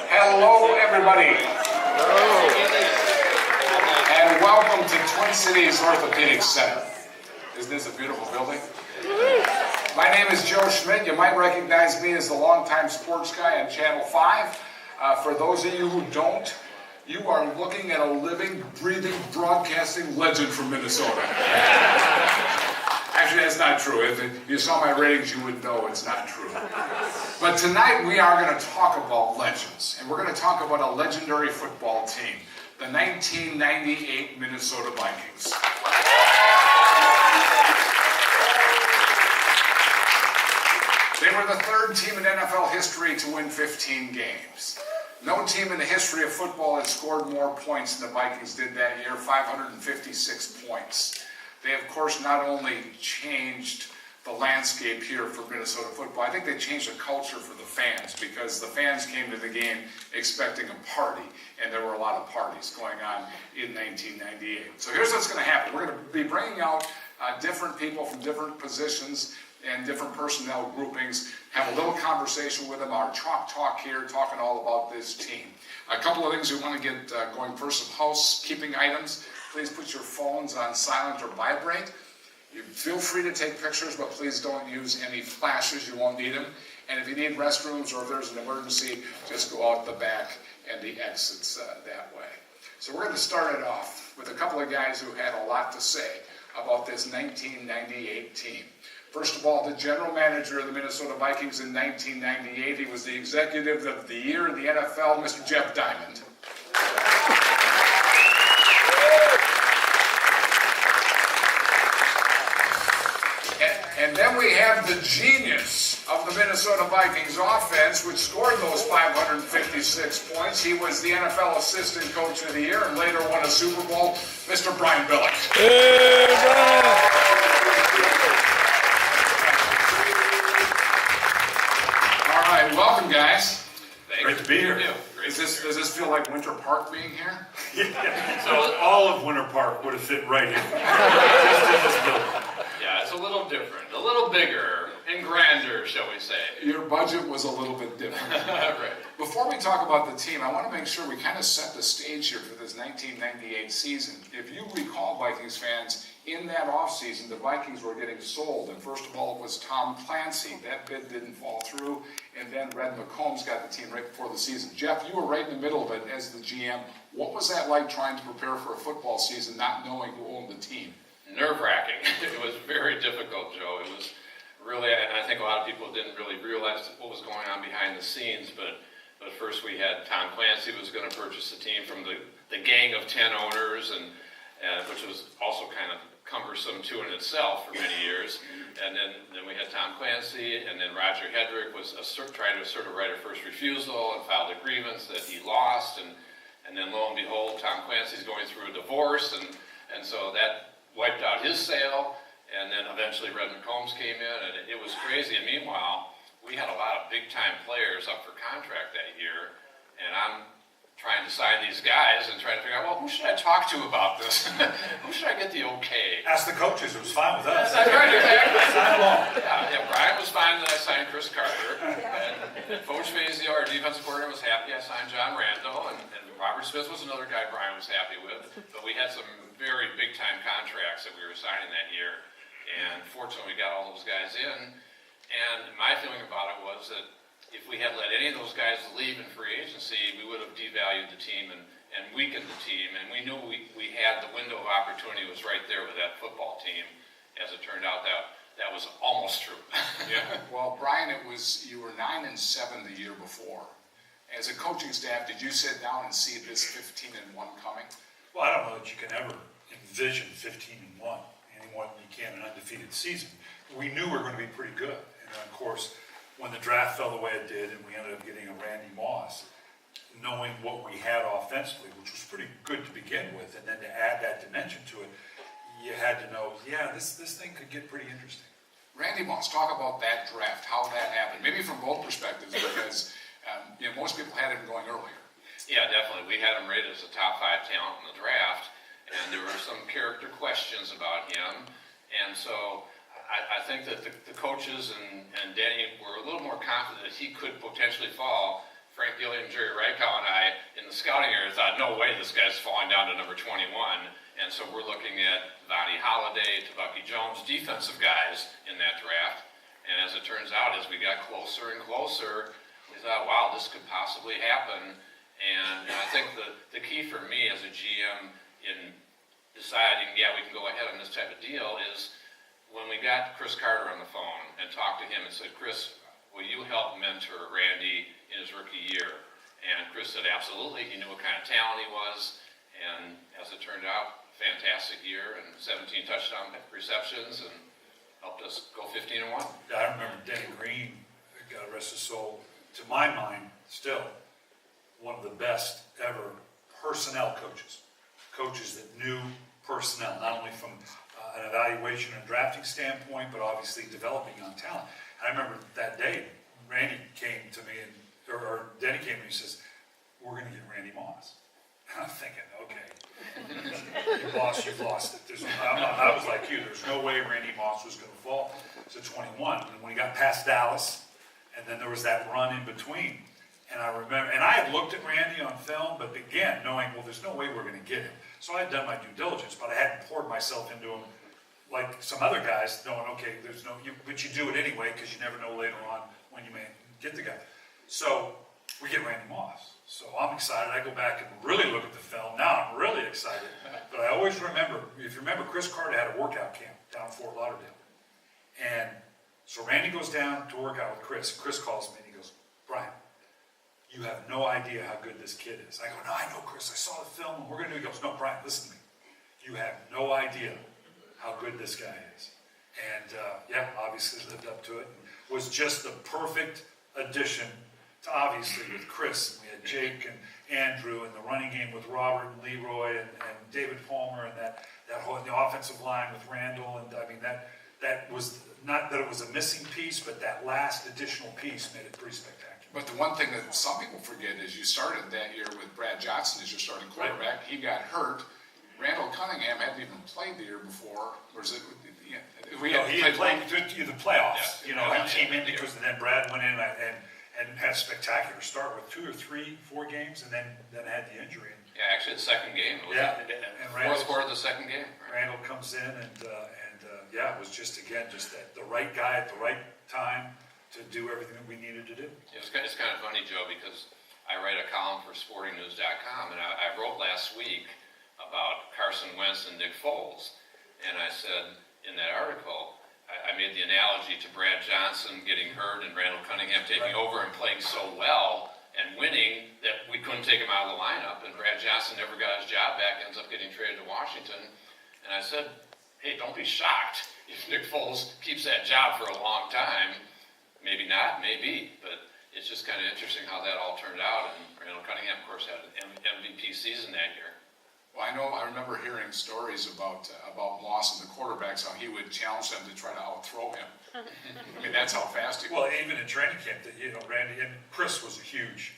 Hello, everybody. And welcome to Twin Cities Orthopedic Center. Isn't this a beautiful building? My name is Joe Schmidt. You might recognize me as the longtime sports guy on Channel 5. For those of you who don't, you are looking at a living, breathing, broadcasting legend from Minnesota. Actually, that's not true. If you saw my ratings, you would know it's not true. But tonight we are going to talk about legends. And we're going to talk about a legendary football team, the 1998 Minnesota Vikings. They were the third team in NFL history to win 15 games. No team in the history of football has scored more points than the Vikings did that year, 556 points. They, of course, not only changed the landscape here for Minnesota football, I think they changed the culture for the fans, because the fans came to the game expecting a party, and there were a lot of parties going on in 1998. So here's what's going to happen. We're going to be bringing out different people from different positions and different personnel groupings, have a little conversation with them, our chalk talk here, talking all about this team. A couple of things we want to get going. First, some housekeeping items. Please put your phones on silent or vibrate. You feel free to take pictures, but please don't use any flashes. You won't need them. And if you need restrooms or if there's an emergency, just go out the back and the exits that way. So we're going to start it off with a couple of guys who had a lot to say about this 1998 team. First of all, the general manager of the Minnesota Vikings in 1998, he was the executive of the year in the NFL, Mr. Jeff Diamond. And then we have the genius of the Minnesota Vikings offense, which scored those 556 points. He was the NFL Assistant Coach of the Year and later won a Super Bowl, Mr. Brian Billick. Hey, Brian! Welcome, guys. Great to be here. Does this feel like Winter Park being here? Yeah. So all of Winter Park would have fit right in. Just in this building. Yeah, it's a little different, a little bigger and grander, shall we say. Your budget was a little bit different. Right. Before we talk about the team, I want to make sure we kind of set the stage here for this 1998 season. If you recall, Vikings fans, in that offseason, the Vikings were getting sold. And first of all, it was Tom Clancy. That bid didn't fall through. And then Red McCombs got the team right before the season. Jeff, you were right in the middle of it as the GM. What was that like trying to prepare for a football season, not knowing who owned the team? Nerve-wracking. It was very difficult, Joe. It was really, and I think a lot of people didn't really realize what was going on behind the scenes, but first we had Tom Clancy was going to purchase the team from the gang of 10 owners, and which was also kind of cumbersome too in itself for many years. And then we had Tom Clancy, and then Roger Hedrick was trying to sort of write a first refusal and filed a grievance that he lost, and then lo and behold, Tom Clancy's going through a divorce, and so that wiped out his sale, and then eventually Red McCombs came in, and it was crazy. And meanwhile, we had a lot of big-time players up for contract that year, and I'm trying to sign these guys and trying to figure out, well, who should I talk to about this? Who should I get the okay? Ask the coaches. It was fine with us. That's right, exactly. Sign along. Yeah, Brian was fine that I signed Chris Carter, and Coach Fazio, our defensive coordinator, was happy I signed John Randall, and Robert Smith was another guy Brian was happy with. But we had some very big-time contracts that we were signing that year, and fortunately we got all those guys in. And my feeling about it was that if we had let any of those guys leave in free agency, we would have devalued the team and weakened the team. And we knew we had the window of opportunity was right there with that football team. As it turned out, that was almost true. Yeah. Well, Brian, you were 9-7 the year before. As a coaching staff, did you sit down and see this 15-1 coming? Well, I don't know that you can ever envision 15-1 any more than you can an undefeated season. We knew we were going to be pretty good. And of course, when the draft fell the way it did and we ended up getting a Randy Moss, knowing what we had offensively, which was pretty good to begin with, and then to add that dimension to it, you had to know, yeah, this thing could get pretty interesting. Randy Moss, talk about that draft, how that happened, maybe from both perspectives, because most people had him going earlier. Yeah, definitely. We had him rated as a top 5 talent in the draft, and there were some character questions about him, and so I think that the coaches and Danny were a little more confident that he could potentially fall. Frank Billick and Jerry Reichow and I, in the scouting area, thought, no way this guy's falling down to number 21. And so we're looking at Vonnie Holliday to Bucky Jones, defensive guys in that draft. And as it turns out, as we got closer and closer, we thought, wow, this could possibly happen. And I think the key for me as a GM in deciding, yeah, we can go ahead on this type of deal is when we got Chris Carter on the phone and talked to him and said, Chris, will you help mentor Randy in his rookie year? And Chris said, absolutely. He knew what kind of talent he was. And as it turned out, fantastic year and 17 touchdown receptions and helped us go 15-1. I remember Denny Green, God rest his soul, to my mind, still one of the best ever personnel coaches. Coaches that knew personnel, not only from an evaluation and drafting standpoint, but obviously developing young talent. I remember that day, Randy came to me, or Denny came to me and says, we're going to get Randy Moss. And I'm thinking, okay, Moss, you've lost it. I was like you, there's no way Randy Moss was going to fall to 21. And when he got past Dallas, and then there was that run in between, and I remember, and I had looked at Randy on film, but again, knowing, well, there's no way we're going to get him. So I had done my due diligence, but I hadn't poured myself into him like some other guys, knowing, okay, but you do it anyway, because you never know later on when you may get the guy. So we get Randy Moss. So I'm excited. I go back and really look at the film. Now I'm really excited. But I always remember, if you remember, Chris Carter had a workout camp down in Fort Lauderdale. And so Randy goes down to work out with Chris. Chris calls me and he goes, Brian, you have no idea how good this kid is. I go, no, I know, Chris. I saw the film and we're going to do it. He goes, no, Brian, listen to me. You have no idea how good this guy is. And yeah, obviously lived up to it. And was just the perfect addition to obviously with Chris. And we had Jake and Andrew and the running game with Robert and Leroy and David Palmer and that whole the offensive line with Randall. And I mean, that was not that it was a missing piece, but that last additional piece made it pretty spectacular. But the one thing that some people forget is you started that year with Brad Johnson as your starting quarterback. Right. He got hurt. Randall Cunningham hadn't even played the year before. Or is it? Yeah, he had played the playoffs. Yeah. You know, he came in because then Brad went in and had a spectacular start with 2 or 3, 4 games, and then had the injury. Yeah, actually the second game. It was and fourth quarter of the second game. Randall comes in and yeah, it was just that the right guy at the right time to do everything that we needed to do. It's kind of funny, Joe, because I write a column for SportingNews.com, and I wrote last week about Carson Wentz and Nick Foles, and I said in that article, I made the analogy to Brad Johnson getting hurt and Randall Cunningham taking over and playing so well and winning that we couldn't take him out of the lineup, and Brad Johnson never got his job back, ends up getting traded to Washington, and I said, hey, don't be shocked if Nick Foles keeps that job for a long time. Maybe not, maybe, but it's just kind of interesting how that all turned out. And Randall Cunningham, of course, had an MVP season that year. Well, I remember hearing stories about Moss and the quarterbacks, how he would challenge them to try to outthrow him. I mean, that's how fast he was. Well, even in training camp, Randy and Chris was a huge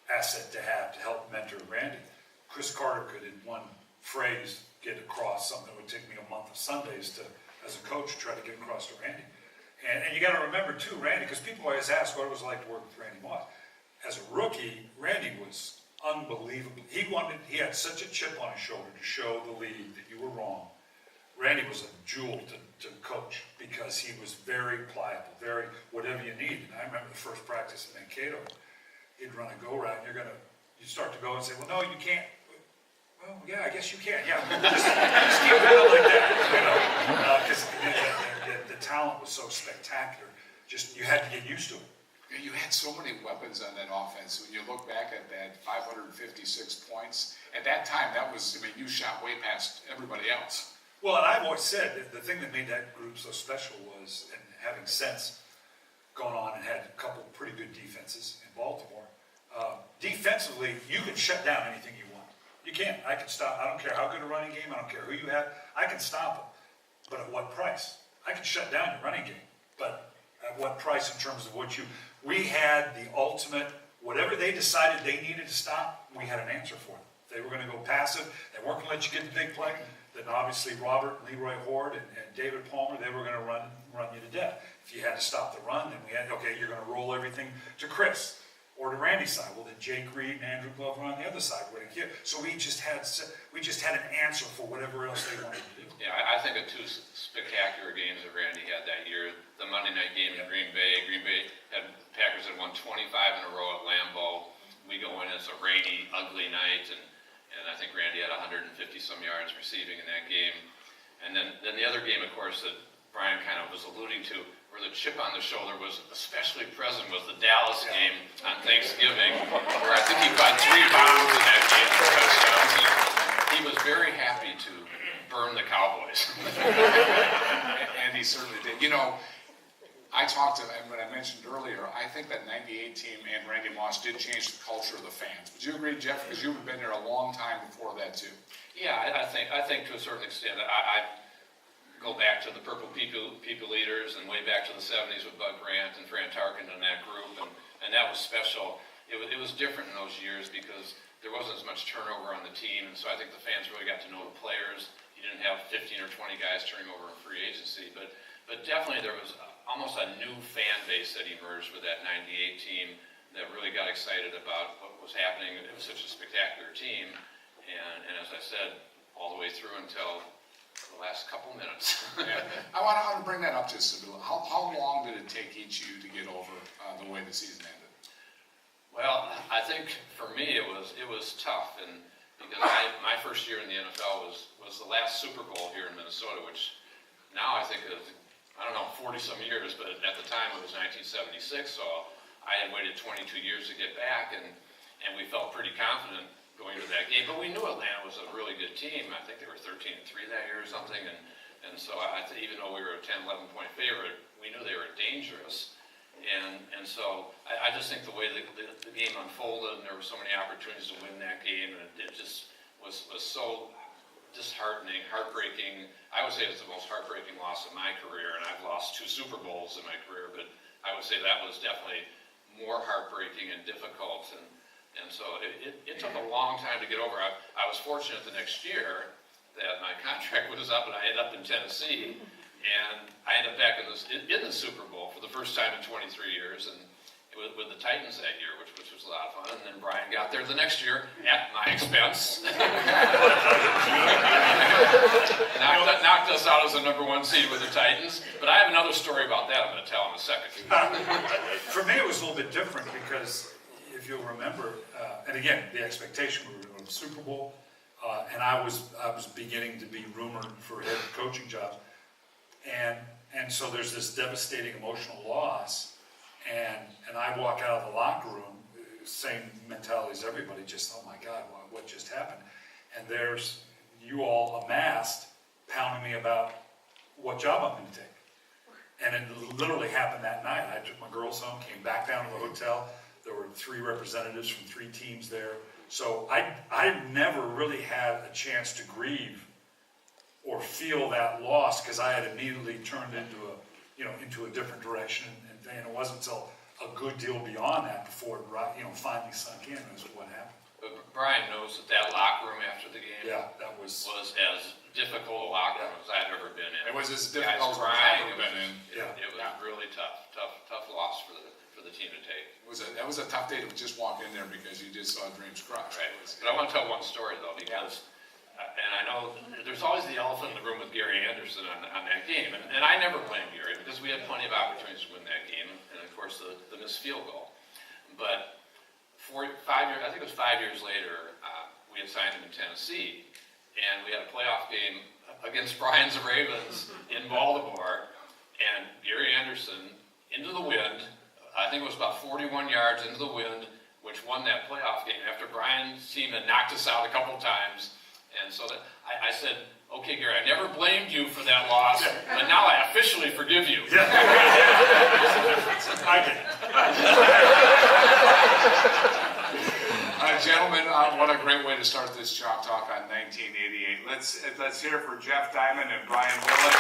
asset to have to help mentor Randy. Chris Carter could, in one phrase, get across something that would take me a month of Sundays to, as a coach, try to get across to Randy. And you got to remember, too, Randy, because people always ask what it was like to work with Randy Moss. As a rookie, Randy was unbelievable. He had such a chip on his shoulder to show the league that you were wrong. Randy was a jewel to coach because he was very pliable, very whatever you need. And I remember the first practice in Mankato, he'd run a go route, and you start to go and say, well, no, you can't. Well, yeah, I guess you can. Yeah, just keep going like that, because the talent was so spectacular. Just you had to get used to it. You had so many weapons on that offense. When you look back at that 556 points, at that time, you shot way past everybody else. Well, and I've always said that the thing that made that group so special was, and having since gone on and had a couple pretty good defenses in Baltimore, defensively, you can shut down anything you want. You can. I can stop. I don't care how good a running game. I don't care who you have. I can stop them. But at what price? I can shut down your running game. But at what price in terms of we had the ultimate, whatever they decided they needed to stop, we had an answer for them. They were going to go passive. They weren't going to let you get the big play. then obviously Robert and Leroy Horde and David Palmer, they were going to run you to death. If you had to stop the run, then we had, okay, you're going to roll everything to Chris or to Randy's side. Well, then Jake Reed and Andrew Glover on the other side. So we just had an answer for whatever else they wanted to do. Yeah, I think of two spectacular games that Randy had that year. The Monday night game in Green Bay. Green Bay had Packers had won 25 in a row at Lambeau. We go in, it's a rainy, ugly night, and I think Randy had 150 some yards receiving in that game. And then the other game, of course, that Brian kind of was alluding to, where the chip on the shoulder was especially present, was the Dallas game on Thanksgiving, where I think he caught 3 bombs in that game for touchdowns. He was very happy to burn the Cowboys. And he certainly did. You know, I talked to, and what I mentioned earlier, I think that 98 team and Randy Moss did change the culture of the fans. Would you agree, Jeff? Because you've been there a long time before that, too. Yeah, I think to a certain extent, I go back to the Purple People Leaders and way back to the 70s with Bud Grant and Fran Tarkin and that group, and that was special. It was different in those years because there wasn't as much turnover on the team, and so I think the fans really got to know the players. You didn't have 15 or 20 guys turning over in free agency, but definitely there was almost a new fan base that emerged with that 98 team that really got excited about what was happening. It was such a spectacular team, and as I said, all the way through until the last couple minutes. Yeah. I want to bring that up to Sibylla. How long did it take each of you to get over the way the season ended? Well, I think for me it was tough, and because my first year in the NFL was the last Super Bowl here in Minnesota, which now I think is, I don't know, 40 some years, but at the time it was 1976, so I had waited 22 years to get back, and we felt pretty confident going to that game. But we knew Atlanta was a really good team. I think they were 13-3 that year or something, and so even though we were a 10, 11 point favorite, we knew they were dangerous. And so I just think the way the game unfolded, and there were so many opportunities to win that game, and it just was so disheartening, heartbreaking. I would say it's the most heartbreaking loss of my career, and I've lost 2 Super Bowls in my career, but I would say that was definitely more heartbreaking and difficult, and so it took a long time to get over. I was fortunate the next year that my contract was up, and I ended up in Tennessee, and I ended up back in the Super Bowl for the first time in 23 years, and with the Titans that year, which was a lot of fun. And then Brian got there the next year at my expense. knocked us out as the #1 seed with the Titans. But I have another story about that I'm going to tell in a second. For me, it was a little bit different because if you'll remember, and again, the expectation, we were going to the Super Bowl, and I was beginning to be rumored for head coaching jobs. And so there's this devastating emotional loss. And I walk out of the locker room, same mentality as everybody, just, oh my God, what just happened? And there's you all amassed pounding me about what job I'm going to take. And it literally happened that night. I took my girls home, came back down to the hotel. There were 3 representatives from 3 teams there. So I never really had a chance to grieve or feel that loss because I had immediately turned into a different direction. And it wasn't until a good deal beyond that before it finally sunk in as to what happened. But Brian knows that locker room after the game that was as difficult a locker room as I've ever been in. It was as difficult as I've ever been in. It was really tough loss for the team to take. That was a tough day to just walk in there because you just saw dreams crushed. Right. But I want to tell one story though, because and I know there's always the elephant in the room with Gary Anderson on that game, and I never blame Gary because we had plenty of opportunities to win that game, and of course the missed field goal. But 5 years, I think it was 5 years later, we had signed him in Tennessee, and we had a playoff game against Brian's Ravens in Baltimore, and Gary Anderson into the wind. I think it was about 41 yards into the wind, which won that playoff game after Brian's team had knocked us out a couple times. And so I said, okay, Gary, I never blamed you for that loss, but now I officially forgive you. I did. Gentlemen, what a great way to start this Chalk Talk on 1988. Let's hear it for Jeff Diamond and Brian Billick.